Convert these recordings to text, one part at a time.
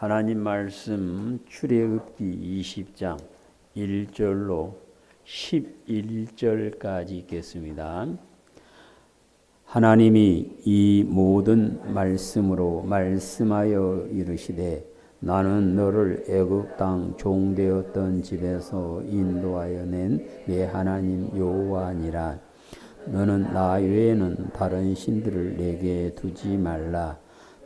하나님 말씀 출애굽기 20장 1절로 11절까지 읽겠습니다. 하나님이 이 모든 말씀으로 말씀하여 이르시되 나는 너를 애굽 땅 종되었던 집에서 인도하여 낸 내 하나님 여호와니라. 너는 나 외에는 다른 신들을 내게 두지 말라.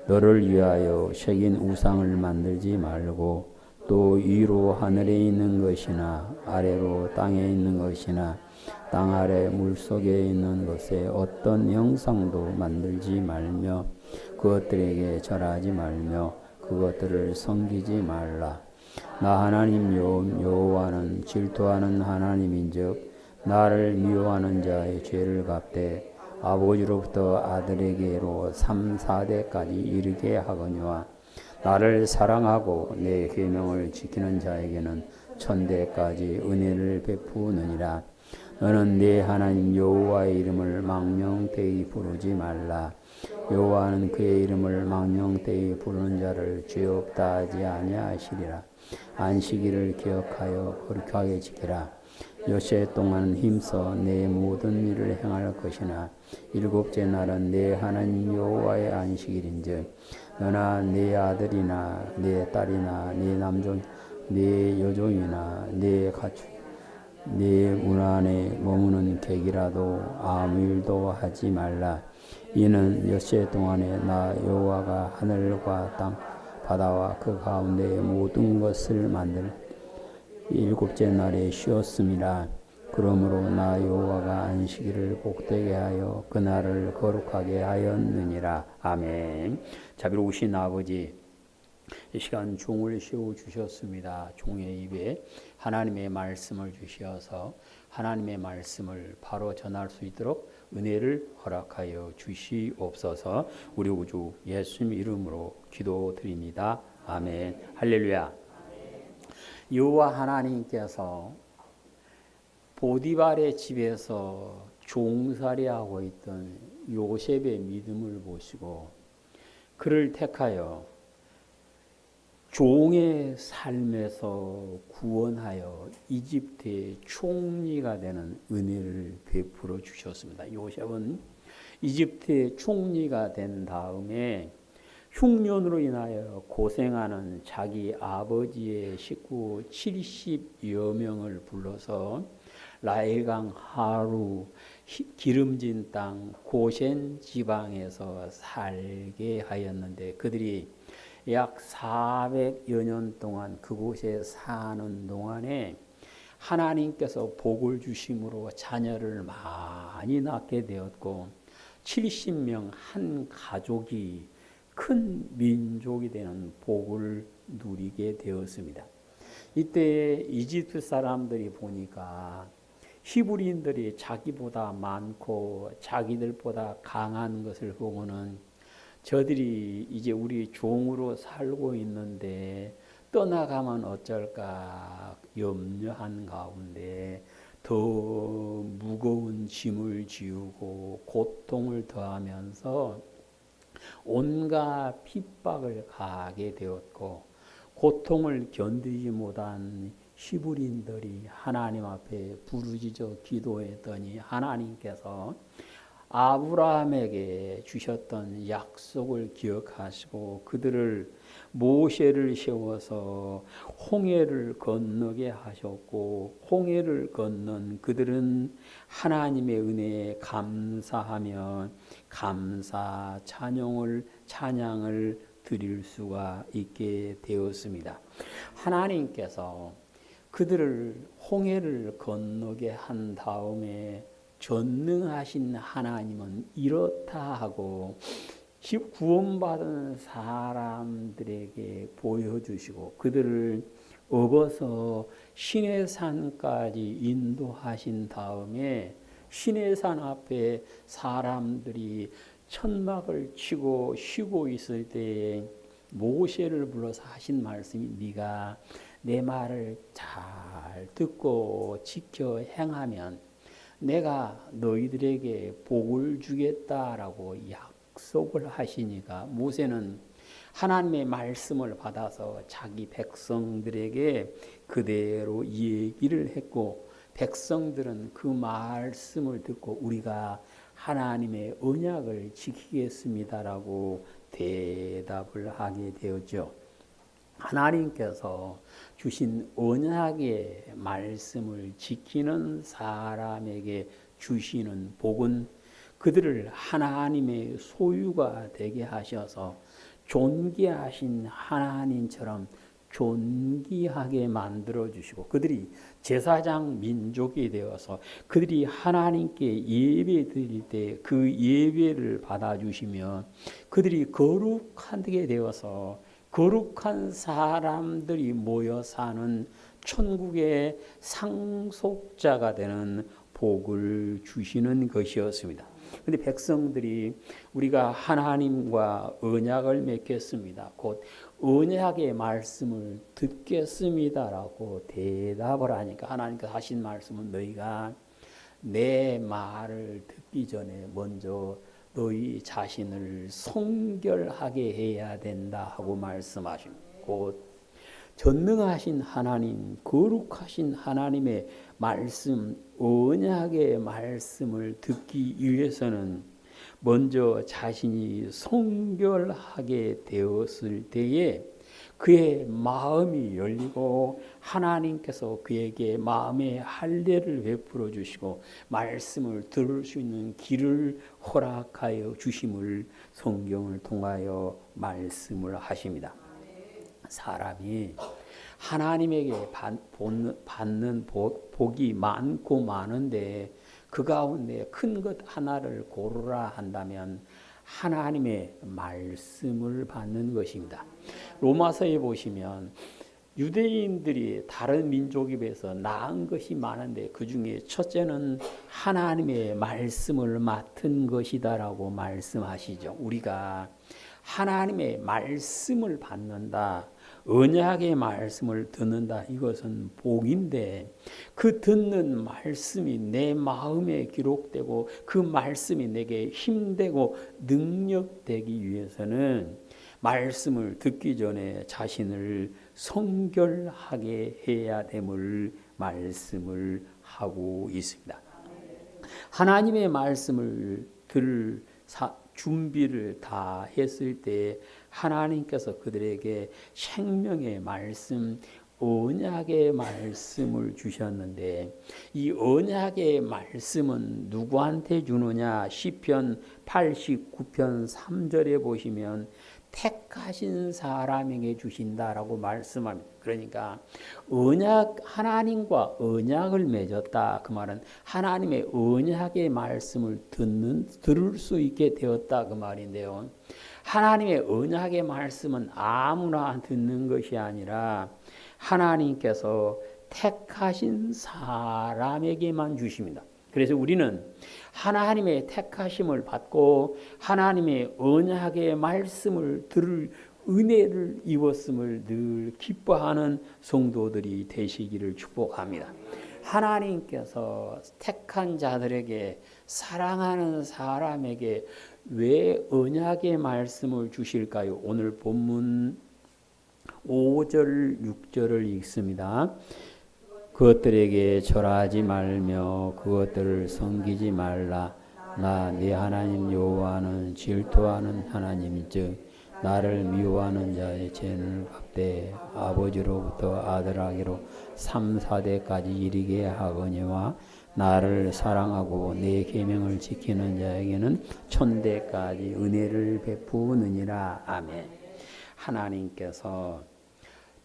너를 위하여 새긴 우상을 만들지 말고 또 위로 하늘에 있는 것이나 아래로 땅에 있는 것이나 땅 아래 물속에 있는 것에 어떤 형상도 만들지 말며 그것들에게 절하지 말며 그것들을 섬기지 말라. 나 하나님 여호와는 질투하는 하나님인즉 나를 미워하는 자의 죄를 갚되 아버지로부터 아들에게로 3, 4대까지 이르게 하거니와 나를 사랑하고 내 계명을 지키는 자에게는 1000대까지 은혜를 베푸느니라. 너는 내 하나님 여호와의 이름을 망령되이 부르지 말라. 여호와는 그의 이름을 망령되이 부르는 자를 죄 없다 하지 아니하시리라. 안식일을 기억하여 거룩하게 지키라. 여세 동안 힘써 내 모든 일을 행할 것이나 일곱째 날은 내 하나님 여호와의 안식일인즉 너나 네 아들이나 네 딸이나 네 남종 네 여종이나 네 가축 네 문 안에 머무는 객이라도 아무 일도 하지 말라. 이는 여세 동안에 나 여호와가 하늘과 땅 바다와 그 가운데의 모든 것을 만들 일곱째 날에 쉬었음이라. 그러므로 나 여호와가 안식일을 복되게 하여 그날을 거룩하게 하였느니라. 아멘. 자비로우신 아버지, 이 시간 종을 세워주셨습니다. 종의 입에 하나님의 말씀을 주시어서 하나님의 말씀을 바로 전할 수 있도록 은혜를 허락하여 주시옵소서. 우리 구주 예수님 이름으로 기도드립니다. 아멘. 할렐루야. 여호와 하나님께서 보디발의 집에서 종살이하고 있던 요셉의 믿음을 보시고 그를 택하여 종의 삶에서 구원하여 이집트의 총리가 되는 은혜를 베풀어 주셨습니다. 요셉은 이집트의 총리가 된 다음에 흉년으로 인하여 고생하는 자기 아버지의 식구 70여 명을 불러서 나일강 하루 기름진 땅 고센 지방에서 살게 하였는데 그들이 약 400여 년 동안 그곳에 사는 동안에 하나님께서 복을 주심으로 자녀를 많이 낳게 되었고 70명 한 가족이 큰 민족이 되는 복을 누리게 되었습니다. 이때 이집트 사람들이 보니까 히브리인들이 자기보다 많고 자기들보다 강한 것을 보고는 저들이 이제 우리 종으로 살고 있는데 떠나가면 어쩔까 염려한 가운데 더 무거운 짐을 지우고 고통을 더하면서 온갖 핍박을 가하게 되었고 고통을 견디지 못한 히브리인들이 하나님 앞에 부르짖어 기도했더니 하나님께서 아브라함에게 주셨던 약속을 기억하시고 그들을 모세를 세워서 홍해를 건너게 하셨고 홍해를 건넌 그들은 하나님의 은혜에 감사하며 감사 찬양을 드릴 수가 있게 되었습니다. 하나님께서 그들을 홍해를 건너게 한 다음에 전능하신 하나님은 이렇다 하고 구원받은 사람들에게 보여주시고 그들을 업어서 시내산까지 인도하신 다음에 시내산 앞에 사람들이 천막을 치고 쉬고 있을 때에 모세를 불러서 하신 말씀이 네가 내 말을 잘 듣고 지켜 행하면 내가 너희들에게 복을 주겠다라고 약속을 하시니까 모세는 하나님의 말씀을 받아서 자기 백성들에게 그대로 얘기를 했고 백성들은 그 말씀을 듣고 우리가 하나님의 언약을 지키겠습니다라고 대답을 하게 되었죠. 하나님께서 주신 언약의 말씀을 지키는 사람에게 주시는 복은 그들을 하나님의 소유가 되게 하셔서 존귀하신 하나님처럼 존귀하게 만들어 주시고 그들이 제사장 민족이 되어서 그들이 하나님께 예배 드릴 때 그 예배를 받아 주시며 그들이 거룩하게 되어서 거룩한 사람들이 모여 사는 천국의 상속자가 되는 복을 주시는 것이었습니다. 그런데 백성들이 우리가 하나님과 언약을 맺겠습니다. 곧 언약의 말씀을 듣겠습니다라고 대답을 하니까 하나님께서 하신 말씀은 너희가 내 말을 듣기 전에 먼저 너희 자신을 성결하게 해야 된다 하고 말씀하십니다. 곧 전능하신 하나님, 거룩하신 하나님의 말씀, 언약의 말씀을 듣기 위해서는 먼저 자신이 성결하게 되었을 때에 그의 마음이 열리고 하나님께서 그에게 마음의 할례를 베풀어 주시고 말씀을 들을 수 있는 길을 허락하여 주심을 성경을 통하여 말씀을 하십니다. 사람이 하나님에게 받는 복이 많고 많은데 그 가운데 큰 것 하나를 고르라 한다면 하나님의 말씀을 받는 것입니다. 로마서에 보시면 유대인들이 다른 민족에 비해서 나은 것이 많은데 그 중에 첫째는 하나님의 말씀을 맡은 것이다라고 말씀하시죠. 우리가 하나님의 말씀을 받는다, 언약의 말씀을 듣는다, 이것은 복인데 그 듣는 말씀이 내 마음에 기록되고 그 말씀이 내게 힘되고 능력되기 위해서는 말씀을 듣기 전에 자신을 성결하게 해야 됨을 말씀을 하고 있습니다. 하나님의 말씀을 들을 준비를 다 했을 때 하나님께서 그들에게 생명의 말씀, 언약의 말씀을 주셨는데 이 언약의 말씀은 누구한테 주느냐? 시편 89편 3절에 보시면 택하신 사람에게 주신다라고 말씀합니다. 그러니까 하나님과 언약을 맺었다. 그 말은 하나님의 언약의 말씀을 들을 수 있게 되었다. 그 말인데요. 하나님의 언약의 말씀은 아무나 듣는 것이 아니라 하나님께서 택하신 사람에게만 주십니다. 그래서 우리는 하나님의 택하심을 받고 하나님의 언약의 말씀을 들을 은혜를 입었음을 늘 기뻐하는 성도들이 되시기를 축복합니다. 하나님께서 택한 자들에게 사랑하는 사람에게 왜 언약의 말씀을 주실까요? 오늘 본문 5절 6절을 읽습니다. 그것들에게 절하지 말며 그것들을 섬기지 말라. 나 네 하나님 여호와는 질투하는 하나님이즉 나를 미워하는 자의 죄를 갚되 아버지로부터 아들에게로 3, 4대까지 이르게 하거니와 나를 사랑하고 내 계명을 지키는 자에게는 천대까지 은혜를 베푸느니라. 아멘. 하나님께서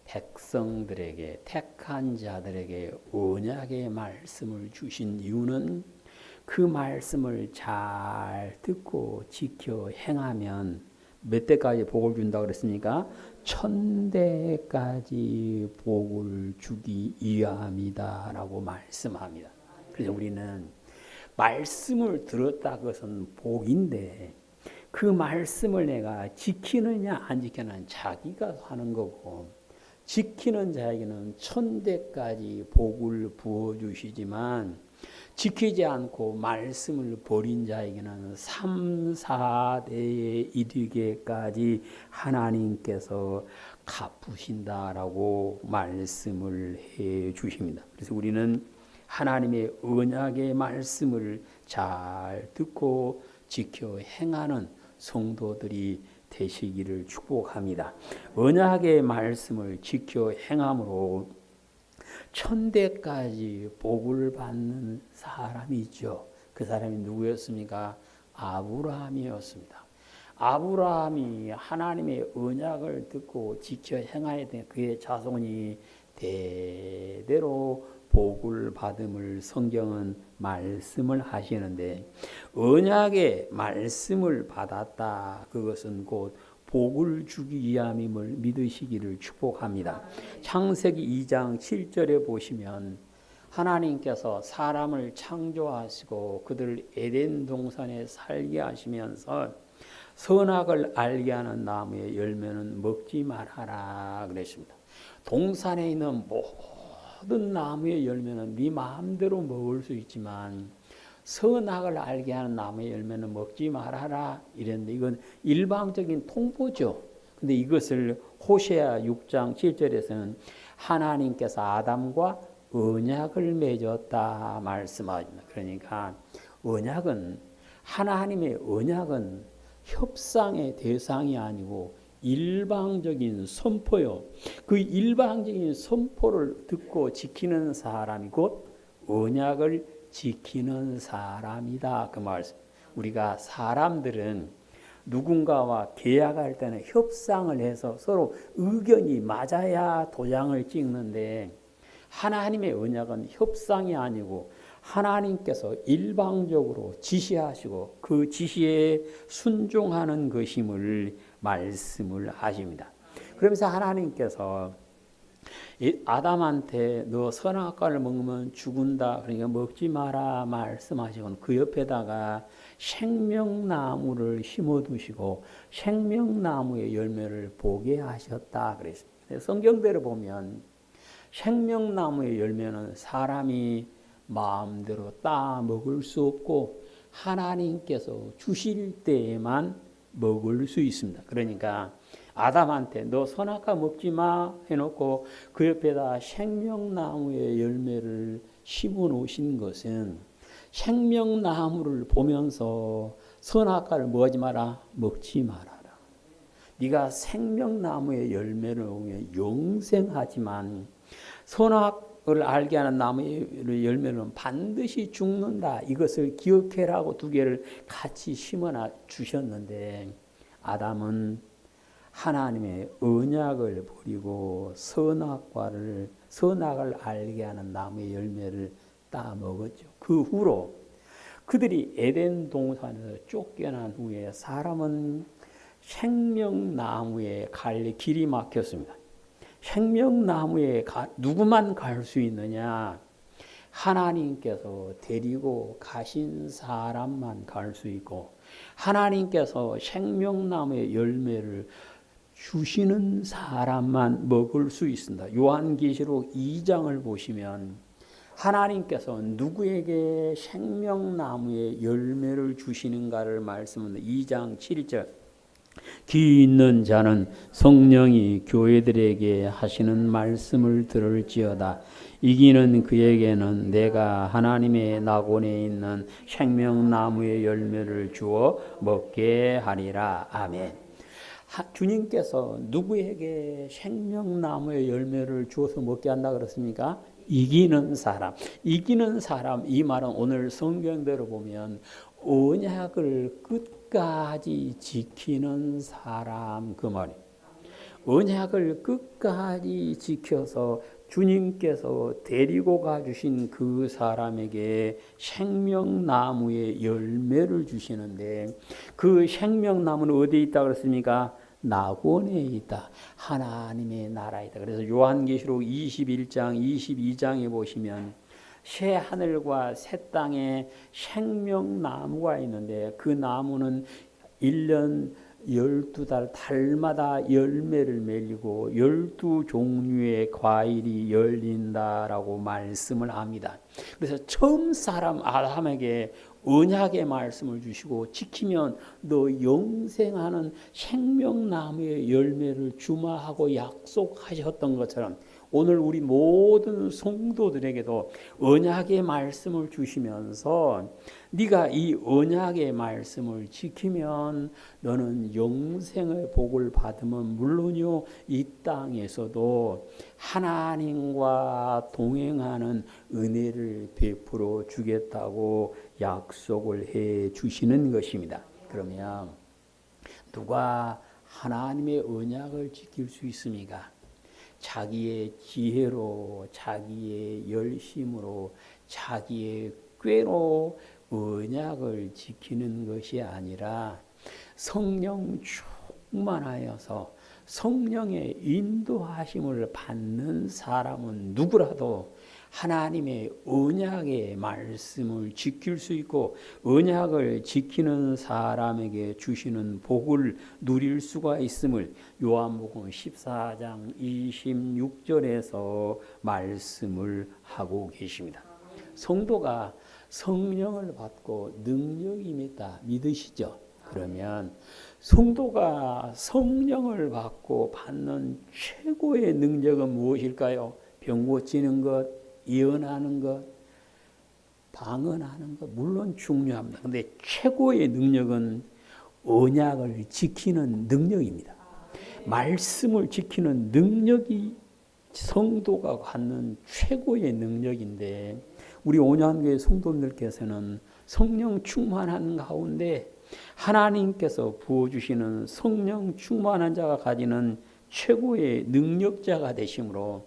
백성들에게 택한 자들에게 언약의 말씀을 주신 이유는 그 말씀을 잘 듣고 지켜 행하면 몇 대까지 복을 준다고 그랬습니까? 1000대까지 복을 주기 위함이다 라고 말씀합니다. 그래서 우리는 말씀을 들었다 그것은 복인데 그 말씀을 내가 지키느냐 안 지키느냐 자기가 하는 거고 지키는 자에게는 1000대까지 복을 부어주시지만 지키지 않고 말씀을 버린 자에게는 3, 4대에 이르기까지 하나님께서 갚으신다라고 말씀을 해 주십니다. 그래서 우리는 하나님의 언약의 말씀을 잘 듣고 지켜 행하는 성도들이 되시기를 축복합니다. 언약의 말씀을 지켜 행함으로 천대까지 복을 받는 사람이 있죠. 그 사람이 누구였습니까? 아브라함이었습니다. 아브라함이 하나님의 언약을 듣고 지켜 행하여 그의 자손이 대대로 복을 받음을 성경은 말씀을 하시는데, 언약의 말씀을 받았다, 그것은 곧 복을 주기 위함임을 믿으시기를 축복합니다. 창세기 2장 7절에 보시면 하나님께서 사람을 창조하시고 그들을 에덴 동산에 살게 하시면서 선악을 알게 하는 나무의 열매는 먹지 말아라 그랬습니다. 동산에 있는 모든 나무의 열매는 네 마음대로 먹을 수 있지만 선악을 알게 하는 나무의 열매는 먹지 말아라 이랬는데, 이건 일방적인 통보죠. 근데 이것을 호세아 6장 7절에서는 하나님께서 아담과 언약을 맺었다 말씀하십니다. 그러니까 언약은, 하나님의 언약은 협상의 대상이 아니고 일방적인 선포요. 그 일방적인 선포를 듣고 지키는 사람이 곧 언약을 지키는 사람이다, 그 말씀. 우리가 사람들은 누군가와 계약할 때는 협상을 해서 서로 의견이 맞아야 도장을 찍는데, 하나님의 언약은 협상이 아니고 하나님께서 일방적으로 지시하시고 그 지시에 순종하는 것임을 말씀을 하십니다. 그러면서 하나님께서 아담한테 너 선악과를 먹으면 죽은다, 그러니까 먹지 마라 말씀하시고 그 옆에다가 생명나무를 심어두시고 생명나무의 열매를 보게 하셨다 그랬습니다. 성경대로 보면 생명나무의 열매는 사람이 마음대로 따 먹을 수 없고 하나님께서 주실 때에만 먹을 수 있습니다. 그러니까 아담한테 너 선악과 먹지 마 해놓고 그 옆에다 생명나무의 열매를 심어 놓으신 것은 생명나무를 보면서 선악과를 뭐 하지 마라? 먹지 말아라. 네가 생명나무의 열매를 먹으면 영생하지만 선악을 알게 하는 나무의 열매는 반드시 죽는다. 이것을 기억해라고 두 개를 같이 심어 주셨는데, 아담은 하나님의 언약을 버리고 선악을 알게 하는 나무의 열매를 따 먹었죠. 그 후로 그들이 에덴 동산에서 쫓겨난 후에 사람은 생명나무에 갈 길이 막혔습니다. 생명나무에 누구만 갈 수 있느냐? 하나님께서 데리고 가신 사람만 갈 수 있고, 하나님께서 생명나무의 열매를 주시는 사람만 먹을 수 있습니다. 요한계시록 2장을 보시면 하나님께서 누구에게 생명나무의 열매를 주시는가를 말씀합니다. 2장 7절. 귀 있는 자는 성령이 교회들에게 하시는 말씀을 들을지어다. 이기는 그에게는 내가 하나님의 낙원에 있는 생명나무의 열매를 주어 먹게 하리라. 아멘. 주님께서 누구에게 생명나무의 열매를 주어서 먹게 한다 그랬습니까? 이기는 사람. 이기는 사람, 이 말은 오늘 성경대로 보면 언약을 끝까지 지키는 사람, 그 말이에요. 언약을 끝까지 지켜서 주님께서 데리고 가주신 그 사람에게 생명나무의 열매를 주시는데, 그 생명나무는 어디에 있다 그랬습니까? 낙원에 있다. 하나님의 나라이다. 그래서 요한계시록 21장, 22장에 보시면 새 하늘과 새 땅에 생명나무가 있는데, 그 나무는 1년 12달 달마다 열매를 맺고 12종류의 과일이 열린다라고 말씀을 합니다. 그래서 처음 사람 아담에게 언약의 말씀을 주시고 지키면 너 영생하는 생명나무의 열매를 주마 하고 약속하셨던 것처럼 오늘 우리 모든 성도들에게도 언약의 말씀을 주시면서 네가 이 언약의 말씀을 지키면 너는 영생의 복을 받으면 물론요 이 땅에서도 하나님과 동행하는 은혜를 베풀어 주겠다고 약속을 해 주시는 것입니다. 그러면 누가 하나님의 언약을 지킬 수 있습니까? 자기의 지혜로, 자기의 열심으로, 자기의 꾀로 언약을 지키는 것이 아니라 성령 충만하여서 성령의 인도하심을 받는 사람은 누구라도 하나님의 언약의 말씀을 지킬 수 있고 언약을 지키는 사람에게 주시는 복을 누릴 수가 있음을 요한복음 14장 26절에서 말씀을 하고 계십니다. 성도가 성령을 받고 능력이 있다 믿으시죠? 그러면 성도가 성령을 받고 받는 최고의 능력은 무엇일까요? 병 고치는 것, 예언하는 것, 방언하는 것 물론 중요합니다. 그런데 최고의 능력은 언약을 지키는 능력입니다. 말씀을 지키는 능력이 성도가 갖는 최고의 능력인데 우리 온양교회 성도님들께서는 성령 충만한 가운데 하나님께서 부어주시는 성령 충만한 자가 가지는 최고의 능력자가 되심으로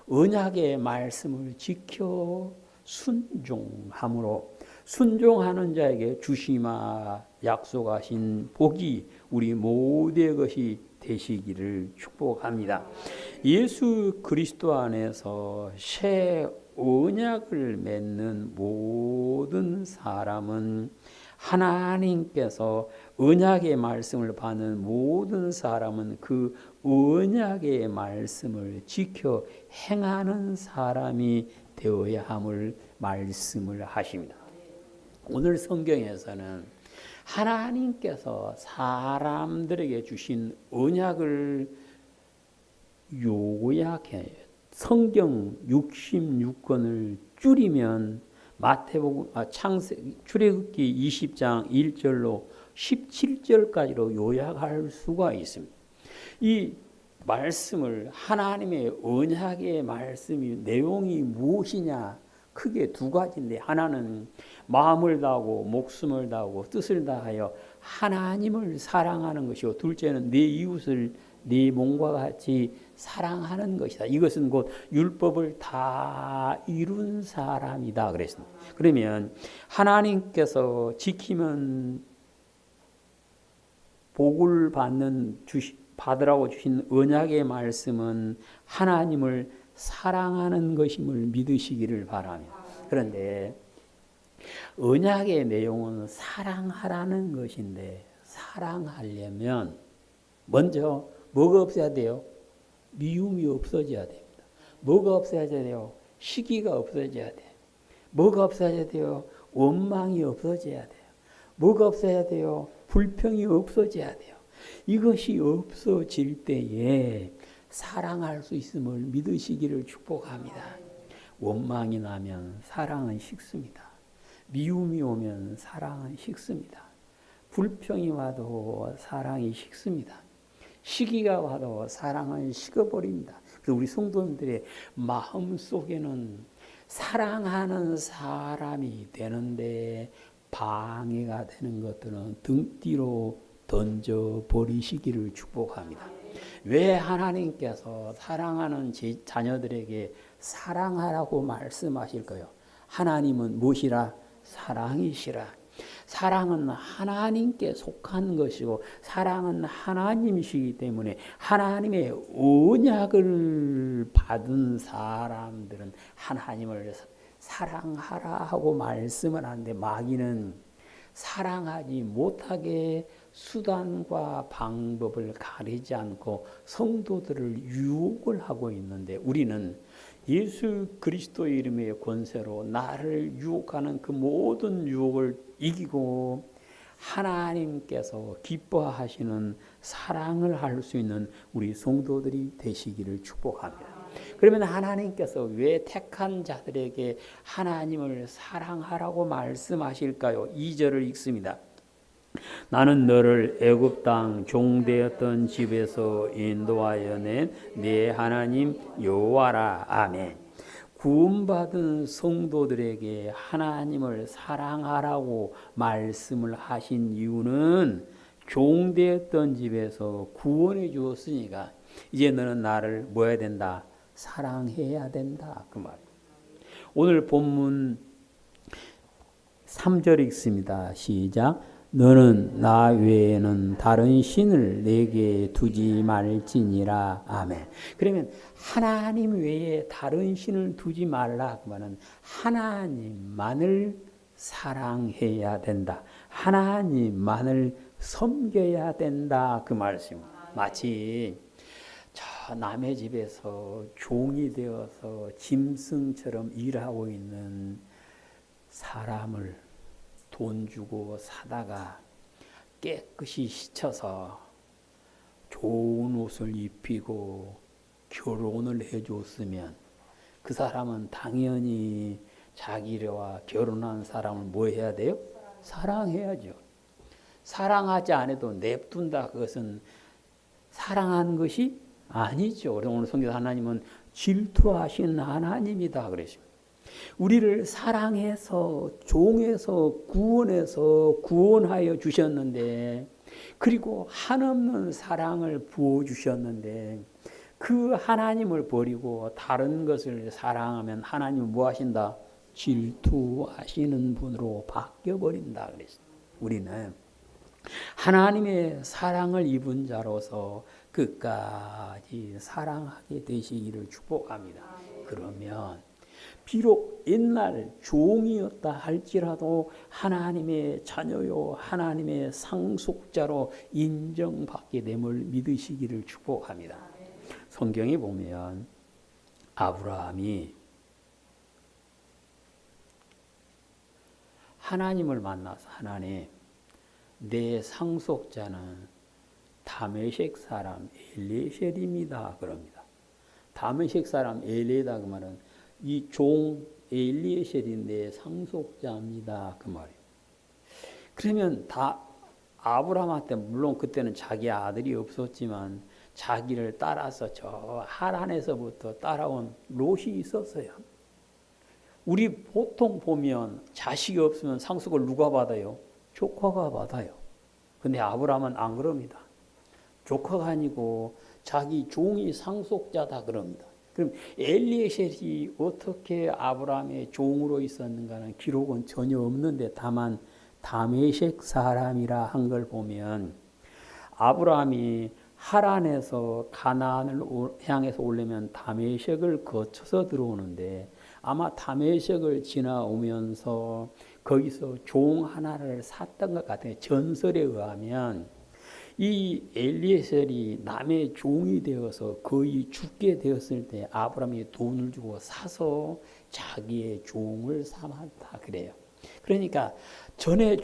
언약의 말씀을 지켜 순종함으로 순종하는 자에게 주시마 약속하신 복이 우리 모두의 것이 되시기를 축복합니다. 예수 그리스도 안에서 새 언약을 맺는 모든 사람은 하나님께서 언약의 말씀을 받는 모든 사람은 그 언약의 말씀을 지켜 행하는 사람이 되어야 함을 말씀을 하십니다. 오늘 성경에서는 하나님께서 사람들에게 주신 언약을 요약해 성경 66권을 줄이면 마태복음 출애굽기 20장 1절로 17절까지로 요약할 수가 있습니다. 이 말씀을 하나님의 언약의 말씀이 내용이 무엇이냐 크게 두 가지인데 하나는 마음을 다하고 목숨을 다하고 뜻을 다하여 하나님을 사랑하는 것이고 둘째는 내 이웃을 네 몸과 같이 사랑하는 것이다. 이것은 곧 율법을 다 이룬 사람이다 그랬습니다. 그러면 하나님께서 지키면 복을 받으라고 주신 언약의 말씀은 하나님을 사랑하는 것임을 믿으시기를 바랍니다. 그런데 언약의 내용은 사랑하라는 것인데 사랑하려면 먼저 뭐가 없어야 돼요? 미움이 없어져야 됩니다. 뭐가 없어야 돼요? 시기가 없어져야 돼요. 뭐가 없어야 돼요? 원망이 없어져야 돼요. 뭐가 없어야 돼요? 불평이 없어져야 돼요. 이것이 없어질 때에 사랑할 수 있음을 믿으시기를 축복합니다. 원망이 나면 사랑은 식습니다. 미움이 오면 사랑은 식습니다. 불평이 와도 사랑이 식습니다. 시기가 와도 사랑은 식어버립니다. 그래서 우리 성도님들의 마음속에는 사랑하는 사람이 되는데 방해가 되는 것들은 등 뒤로 던져버리시기를 축복합니다. 왜 하나님께서 사랑하는 자녀들에게 사랑하라고 말씀하실까요? 하나님은 무엇이라? 사랑이시라. 사랑은 하나님께 속한 것이고 사랑은 하나님이시기 때문에 하나님의 언약을 받은 사람들은 하나님을 사랑하라 하고 말씀을 하는데 마귀는 사랑하지 못하게 수단과 방법을 가리지 않고 성도들을 유혹을 하고 있는데 우리는 예수 그리스도의 이름의 권세로 나를 유혹하는 그 모든 유혹을 이기고 하나님께서 기뻐하시는 사랑을 할 수 있는 우리 성도들이 되시기를 축복합니다. 그러면 하나님께서 왜 택한 자들에게 하나님을 사랑하라고 말씀하실까요? 2절을 읽습니다. 나는 너를 애굽 땅 종되었던 집에서 인도하여 낸 네 하나님 여호와라. 아멘. 구원받은 성도들에게 하나님을 사랑하라고 말씀을 하신 이유는 종되었던 집에서 구원해 주었으니까 이제 너는 나를 뭐 해야 된다? 사랑해야 된다. 그 말이에요. 오늘 본문 3절 읽습니다. 시작. 너는 나 외에는 다른 신을 내게 두지 말지니라. 아멘. 그러면 하나님 외에 다른 신을 두지 말라. 그 말은 하나님만을 사랑해야 된다. 하나님만을 섬겨야 된다. 그 말씀. 마치 저 남의 집에서 종이 되어서 짐승처럼 일하고 있는 사람을 돈 주고 사다가 깨끗이 씻어서 좋은 옷을 입히고 결혼을 해줬으면 그 사람은 당연히 자기와 결혼한 사람을 뭐 해야 돼요? 사랑해야죠. 사랑하지 않아도 냅둔다. 그것은 사랑하는 것이 아니죠. 오늘 성경에서 하나님은 질투하신 하나님이다 그러십니다. 우리를 사랑해서 종에서 구원해서 구원하여 주셨는데 그리고 한없는 사랑을 부어주셨는데 그 하나님을 버리고 다른 것을 사랑하면 하나님은 뭐 하신다? 질투하시는 분으로 바뀌어버린다 그랬습니다. 우리는 하나님의 사랑을 입은 자로서 끝까지 사랑하게 되시기를 축복합니다. 그러면 비록 옛날 종이었다 할지라도 하나님의 자녀요 하나님의 상속자로 인정받게 됨을 믿으시기를 축복합니다. 성경에 보면 아브라함이 하나님을 만나서 하나님 내 상속자는 다메섹 사람 엘리에셀입니다 그럽니다. 다메섹 사람 엘리에다 그 말은 이 종 엘리에셀인데 상속자입니다. 그 말이에요. 그러면 다 아브라함한테 물론 그때는 자기 아들이 없었지만 자기를 따라서 저 하란에서부터 따라온 롯이 있었어요. 우리 보통 보면 자식이 없으면 상속을 누가 받아요? 조카가 받아요. 근데 아브라함은 안 그럽니다. 조카가 아니고 자기 종이 상속자다 그럽니다. 그럼 엘리에셀이 어떻게 아브라함의 종으로 있었는가는 기록은 전혀 없는데 다만 다메섹 사람이라 한 걸 보면 아브라함이 하란에서 가나안을 향해서 오려면 다메섹을 거쳐서 들어오는데 아마 다메섹을 지나오면서 거기서 종 하나를 샀던 것 같아요. 전설에 의하면 이 엘리에셀이 남의 종이 되어서 거의 죽게 되었을 때 아브라함이 돈을 주고 사서 자기의 종을 삼았다 그래요. 그러니까 전에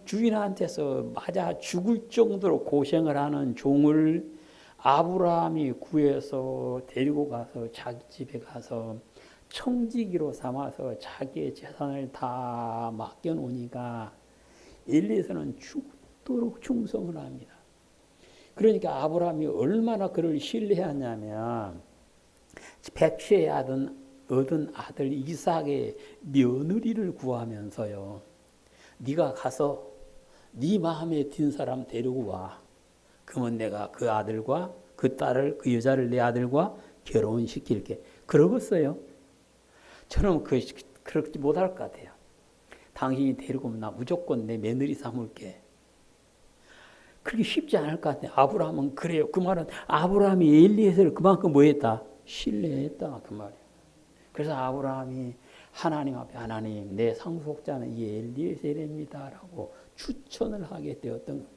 주인한테서 맞아 죽을 정도로 고생을 하는 종을 아브라함이 구해서 데리고 가서 자기 집에 가서 청지기로 삼아서 자기의 재산을 다 맡겨놓으니까 엘리에셀은 죽도록 충성을 합니다. 그러니까 아브라함이 얼마나 그를 신뢰하냐면 백세에 얻은 아들 이삭의 며느리를 구하면서요. 네가 가서 네 마음에 든 사람 데리고 와. 그러면 내가 그 아들과 그 딸을 그 여자를 내 아들과 결혼시킬게. 그러겠어요? 저는 그렇게 못할 것 같아요. 당신이 데리고 오면 나 무조건 내 며느리 삼을게. 그렇게 쉽지 않을 것 같아요. 아브라함은 그래요. 그 말은 아브라함이 엘리에셀을 그만큼 뭐 했다? 신뢰했다. 그 말이에요. 그래서 아브라함이 하나님 앞에 하나님 내 상속자는 이 엘리에셀입니다 라고 추천을 하게 되었던 겁니다.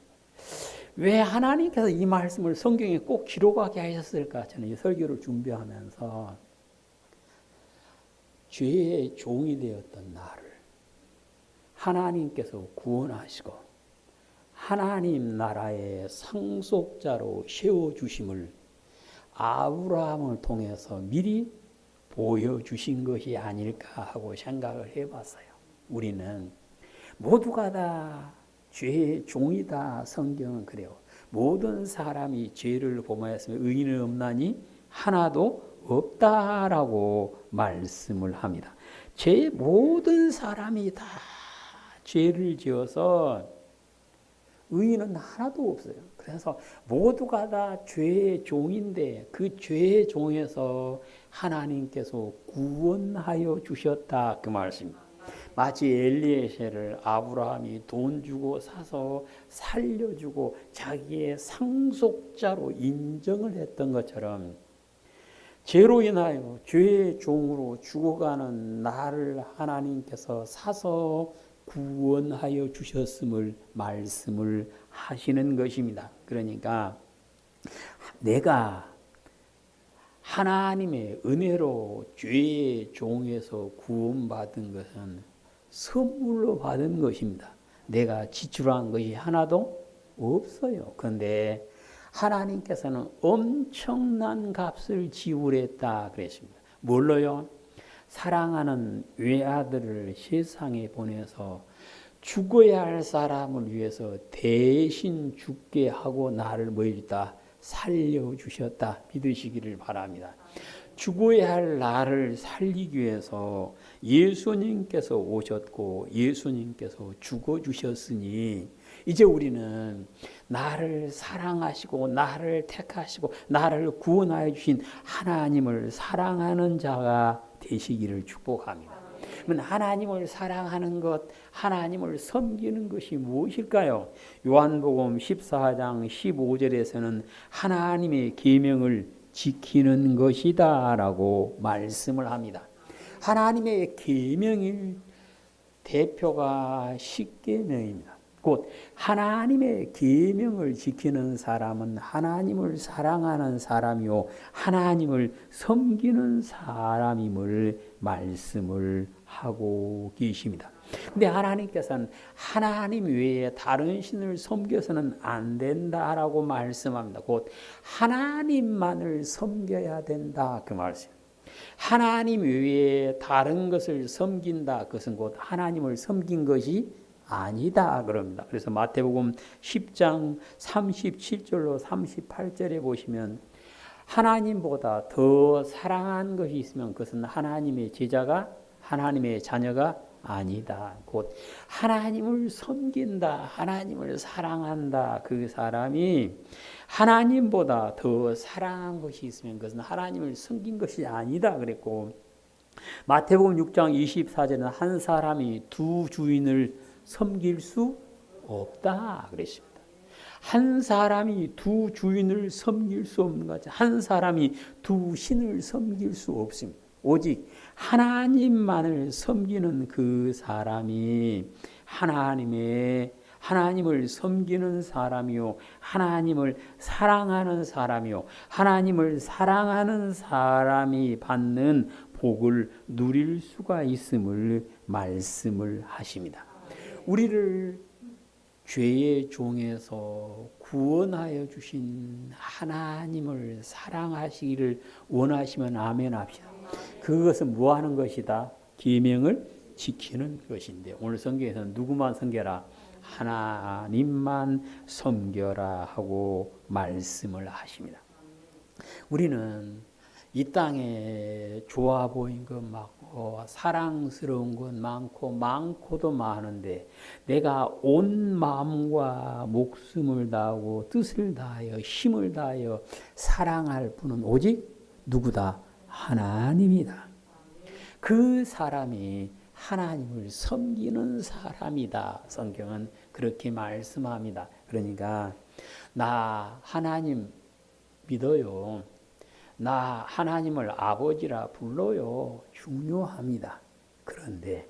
왜 하나님께서 이 말씀을 성경에 꼭 기록하게 하셨을까? 저는 이 설교를 준비하면서 죄의 종이 되었던 나를 하나님께서 구원하시고 하나님 나라의 상속자로 세워주심을 아브라함을 통해서 미리 보여주신 것이 아닐까 하고 생각을 해봤어요. 우리는 모두가 다 죄의 종이다. 성경은 그래요. 모든 사람이 죄를 범하였으면 의인은 없나니 하나도 없다라고 말씀을 합니다. 모든 사람이 다 죄를 지어서 의인은 하나도 없어요. 그래서 모두가 다 죄의 종인데 그 죄의 종에서 하나님께서 구원하여 주셨다. 그 말씀입니다. 마치 엘리에셀을 아브라함이 돈 주고 사서 살려주고 자기의 상속자로 인정을 했던 것처럼 죄로 인하여 죄의 종으로 죽어가는 나를 하나님께서 사서 구원하여 주셨음을 말씀을 하시는 것입니다. 그러니까 내가 하나님의 은혜로 죄의 종에서 구원받은 것은 선물로 받은 것입니다. 내가 지출한 것이 하나도 없어요. 그런데 하나님께서는 엄청난 값을 지불했다 그랬습니다. 뭘로요? 사랑하는 외아들을 세상에 보내서 죽어야 할 사람을 위해서 대신 죽게 하고 나를 뭐 했다? 살려주셨다. 믿으시기를 바랍니다. 죽어야 할 나를 살리기 위해서 예수님께서 오셨고 예수님께서 죽어주셨으니 이제 우리는 나를 사랑하시고 나를 택하시고 나를 구원하여 주신 하나님을 사랑하는 자가 되시기를 축복합니다. 그러면 하나님을 사랑하는 것, 하나님을 섬기는 것이 무엇일까요? 요한복음 14장 15절에서는 하나님의 계명을 지키는 것이다 라고 말씀을 합니다. 하나님의 계명의 대표가 십계명입니다. 곧 하나님의 계명을 지키는 사람은 하나님을 사랑하는 사람이요 하나님을 섬기는 사람임을 말씀을 하고 계십니다. 근데 하나님께서는 하나님 외에 다른 신을 섬겨서는 안 된다라고 말씀합니다. 곧 하나님만을 섬겨야 된다 그 말씀. 하나님 외에 다른 것을 섬긴다 그것은 곧 하나님을 섬긴 것이 아니다 그럽니다. 그래서 마태복음 10장 37절로 38절에 보시면 하나님보다 더 사랑한 것이 있으면 그것은 하나님의 제자가 하나님의 자녀가 아니다. 곧 하나님을 섬긴다, 하나님을 사랑한다. 그 사람이 하나님보다 더 사랑한 것이 있으면 그것은 하나님을 섬긴 것이 아니다 그랬고 마태복음 6장 24절에는 한 사람이 두 주인을 섬길 수 없다 그랬습니다. 한 사람이 두 주인을 섬길 수 없는 것 같아요. 한 사람이 두 신을 섬길 수 없습니다. 오직 하나님만을 섬기는 그 사람이 하나님을 섬기는 사람이요 하나님을 사랑하는 사람이요 하나님을 사랑하는 사람이 받는 복을 누릴 수가 있음을 말씀을 하십니다. 우리를 죄의 종에서 구원하여 주신 하나님을 사랑하시기를 원하시면 아멘 합시다. 그것은 뭐 하는 것이다? 계명을 지키는 것인데 오늘 성경에서는 누구만 섬겨라? 하나님만 섬겨라 하고 말씀을 하십니다. 우리는 이 땅에 좋아 보인 것 많고 사랑스러운 것 많고도 많은데 내가 온 마음과 목숨을 다하고 뜻을 다하여 힘을 다하여 사랑할 분은 오직 누구다? 하나님이다. 그 사람이 하나님을 섬기는 사람이다. 성경은 그렇게 말씀합니다. 그러니까 나 하나님 믿어요. 나 하나님을 아버지라 불러요. 중요합니다. 그런데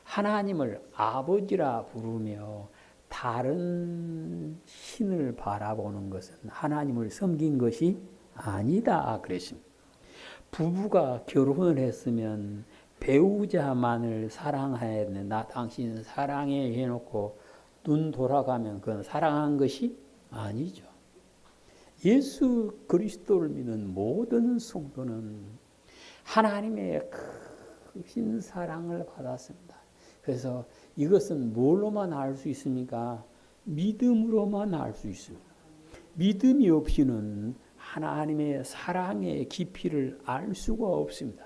하나님을 아버지라 부르며 다른 신을 바라보는 것은 하나님을 섬긴 것이 아니다 그랬습니다. 부부가 결혼을 했으면 배우자만을 사랑해야 되는데 나 당신 사랑해 해놓고 눈 돌아가면 그건 사랑한 것이 아니죠. 예수 그리스도를 믿는 모든 성도는 하나님의 크신 사랑을 받았습니다. 그래서 이것은 뭘로만 알 수 있습니까? 믿음으로만 알 수 있습니다. 믿음이 없이는 하나님의 사랑의 깊이를 알 수가 없습니다.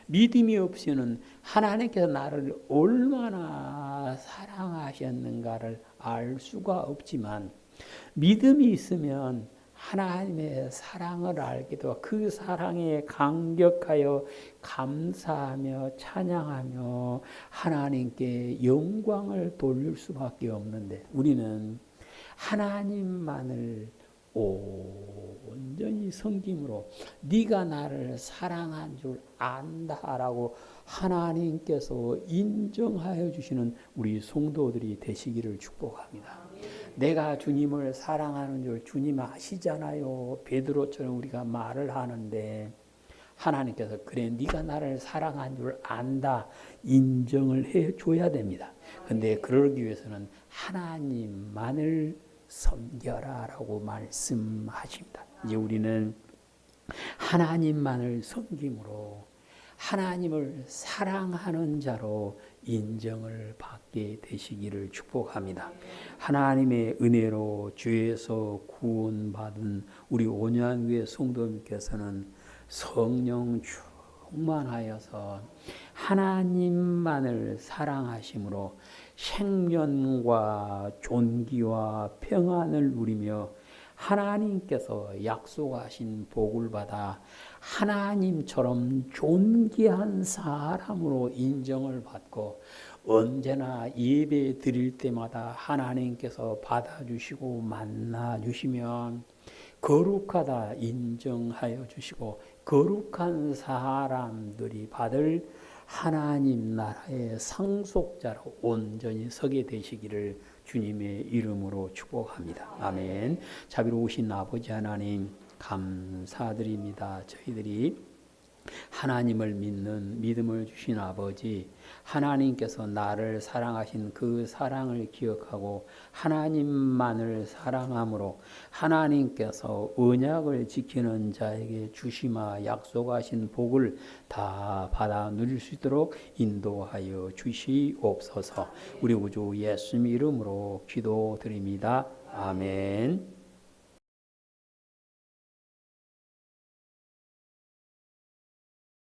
믿음이 없이는 하나님께서 나를 얼마나 사랑하셨는가를 알 수가 없지만 믿음이 있으면 하나님의 사랑을 알게 되고 그 사랑에 감격하여 감사하며 찬양하며 하나님께 영광을 돌릴 수밖에 없는데 우리는 하나님만을 온전히 섬김으로 네가 나를 사랑한 줄 안다라고 하나님께서 인정하여 주시는 우리 성도들이 되시기를 축복합니다. 내가 주님을 사랑하는 줄 주님 아시잖아요. 베드로처럼 우리가 말을 하는데 하나님께서 그래 네가 나를 사랑한 줄 안다 인정을 해줘야 됩니다. 근데 그러기 위해서는 하나님만을 섬겨라 라고 말씀하십니다. 이제 우리는 하나님만을 섬김으로 하나님을 사랑하는 자로 인정을 받게 되시기를 축복합니다. 하나님의 은혜로 죄에서 구원받은 우리 온양교회 성도님께서는 성령 충만하여서 하나님만을 사랑하심으로 생명과 존귀와 평안을 누리며 하나님께서 약속하신 복을 받아 하나님처럼 존귀한 사람으로 인정을 받고 언제나 예배 드릴 때마다 하나님께서 받아주시고 만나주시면 거룩하다 인정하여 주시고 거룩한 사람들이 받을 하나님 나라의 상속자로 온전히 서게 되시기를 주님의 이름으로 축복합니다. 아멘. 자비로우신 아버지 하나님 감사드립니다. 저희들이 하나님을 믿는 믿음을 주신 아버지 하나님께서 나를 사랑하신 그 사랑을 기억하고 하나님만을 사랑함으로 하나님께서 언약을 지키는 자에게 주시마 약속하신 복을 다 받아 누릴 수 있도록 인도하여 주시옵소서. 우리 구주 예수님 이름으로 기도드립니다. 아멘.